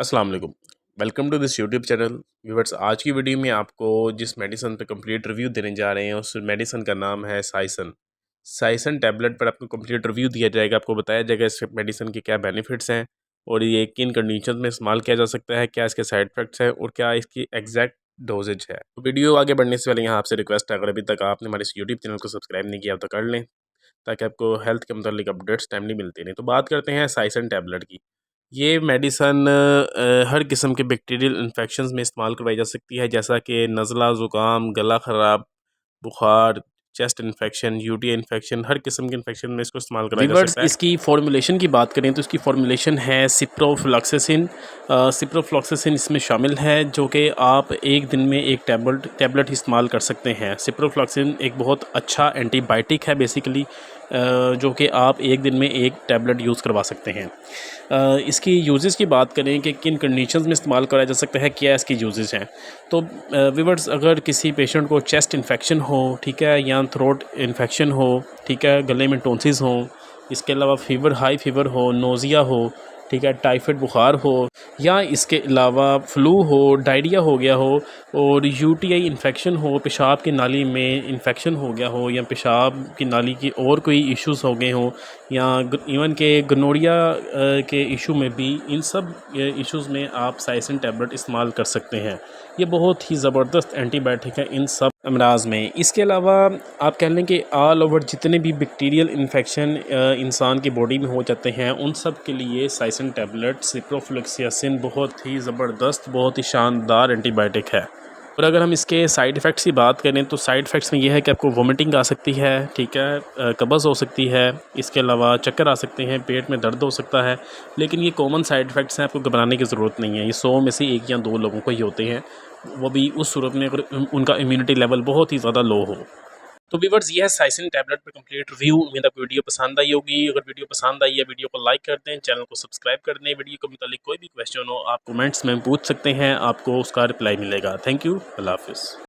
अस्सलाम वालेकुम। Welcome to this YouTube channel. Viewers, आज की वीडियो में आपको जिस मेडिसिन पे कंप्लीट रिव्यू देने जा रहे हैं उस मेडिसिन का नाम है साइसन। साइसन टैबलेट पर आपको कंप्लीट रिव्यू दिया जाएगा। आपको बताया जाएगा इस मेडिसिन के क्या बेनिफिट्स हैं और ये किन कंडीशन में इस्तेमाल किया जा सकता है, क्या इसके साइड इफ़ेक्ट्स हैं और क्या इसकी एग्जैक्ट डोजेज है। तो वीडियो आगे बढ़ने से पहले यहाँ आपसे रिक्वेस्ट है, अगर अभी तक आपने हमारे इस यूट्यूब चैनल को सब्सक्राइब नहीं किया तो कर लें, ताकि आपको हेल्थ के मतलब अपडेट्स टाइमली मिलती रहें। तो बात करते हैं साइसन टैबलेट की। ये मेडिसन हर किस्म के बैक्टीरियल इन्फेक्शंस में इस्तेमाल करवाई जा सकती है, जैसा कि नज़ला, ज़ुकाम, गला ख़राब, बुखार, चेस्ट इन्फेक्शन, यूटीआई इन्फेक्शन, हर किस्म के इन्फेक्शन में इसको इस्तेमाल कराया जा वीवर्स, सकता है। इसकी फॉर्मूलेशन की बात करें तो इसकी फॉर्मूलेशन है सिप्रोफ्लॉक्सासिन। सिप्रोफ्लॉक्सासिन इसमें शामिल है, जो कि आप एक दिन में एक टैबलेट इस्तेमाल कर सकते हैं। सिप्रोफ्लॉक्सासिन एक बहुत अच्छा एंटीबायोटिक है बेसिकली, जो कि आप एक दिन में एक टैबलेट यूज़ करवा सकते हैं। इसकी यूजेस की बात करें कि किन कंडीशंस में इस्तेमाल कराया जा सकता है, क्या इसकी यूजेस हैं। तो वीवर्स, अगर किसी पेशेंट को चेस्ट इन्फेक्शन हो, ठीक है, या थ्रोट इन्फेक्शन हो, ठीक है, गले में टॉन्सिस हो, इसके अलावा फीवर, हाई फीवर हो, नोज़िया हो, ठीक है, टाइफाइड बुखार हो, या इसके अलावा फ्लू हो, डायरिया हो गया हो, और यूटीआई इन्फेक्शन हो, पेशाब की नाली में इन्फेक्शन हो गया हो, या पेशाब की नाली की और कोई इश्यूज़ हो गए हों, या इवन के गनोरिया के इशू में भी, इन सब इश्यूज़ में आप साइसिन टैबलेट इस्तेमाल कर सकते हैं। ये बहुत ही ज़बरदस्त एंटीबायोटिक है इन सब अमराज में। इसके अलावा आप कह लें कि ऑल ओवर जितने भी बैक्टीरियल इन्फेक्शन इंसान की बॉडी में हो जाते हैं, उन सब के लिए साइसिन टैबलेट, सिप्रोफ्लोक्सासिन बहुत ही ज़बरदस्त, बहुत ही शानदार एंटीबायोटिक है। और अगर हम इसके साइड इफ़ेक्ट्स की बात करें तो साइड इफ़ेक्ट्स में यह है कि आपको वोमिटिंग आ सकती है, ठीक है, कब्ज़ हो सकती है, इसके अलावा चक्कर आ सकते हैं, पेट में दर्द हो सकता है। लेकिन ये कॉमन साइड इफ़ेक्ट्स हैं, आपको घबराने की ज़रूरत नहीं है। ये 100 में से 1 या 2 लोगों को ही होते हैं, वो भी उस सूरत में अगर उनका इम्यूनिटी लेवल बहुत ही ज़्यादा लो हो। तो व्यूअर्स, ये है साइसिन टैबलेट पर कंप्लीट रिव्यू। उम्मीद आपको वीडियो पसंद आई होगी। अगर वीडियो पसंद आई है, वीडियो को लाइक कर दें, चैनल को सब्सक्राइब कर दें। वीडियो के मुतालिक कोई भी क्वेश्चन हो आप कमेंट्स में पूछ सकते हैं, आपको उसका रिप्लाई मिलेगा। थैंक यू, अल्लाह हाफिज़।